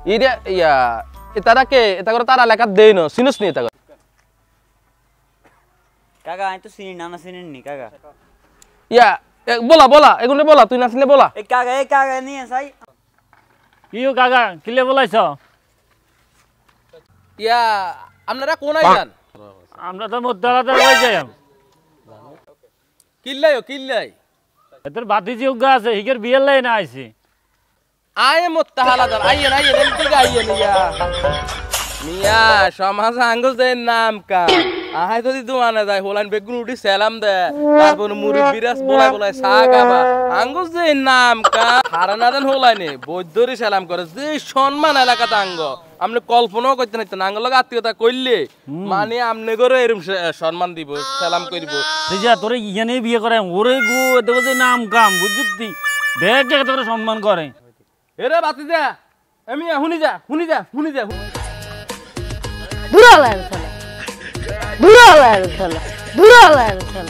ইরে ইয়া এটা করে তার এলাকার দেই না সিনস নি এটা কাকা আমি তো চিনি না চিনি কাকা ইয়া বলা এগুলো বলা তুই না চিনলে বলা এই কাকা নিয়ে যাই ইও কাকা কিলে বলাইছ ইয়া আপনারা কোনায় যান আমরা তো মধ্যরাতে রয়ে যাই কিল্লাই এদের বাতিজি উগা আছে হিকের বিয়ের লাইনে আইছি আয়ে মোত্তাহালাদার আইয়েন এমপি আইয়েন মিয়া সমাজ আঙ্গুল দেন নাম কা আহাই যদি দোয়ানে যায় হোলান বেগুন উঠি সালাম দে তারপর মুরব্বিরাস বলাই সাগাবা আঙ্গুল দেন নাম কা হারানাদান হোলাইনে বৈদ্যরি সালাম করে যে সম্মান এলাকাতে আঙ্গ আপনি কল্পনাও করতে নাইতেন আঙ্গুল লগে আত্মীয়তা করলে মানে আমনে করে এরকম সম্মান দিব সালাম করিব যা তোরে ইয়ানে বিয়ে করে ওরে গো দেখো যে নাম কাম বুঝতি দেখ দেখ তোরে সম্মান করে এরে বাতি যা আমি শুনি যা দূরালার খেলা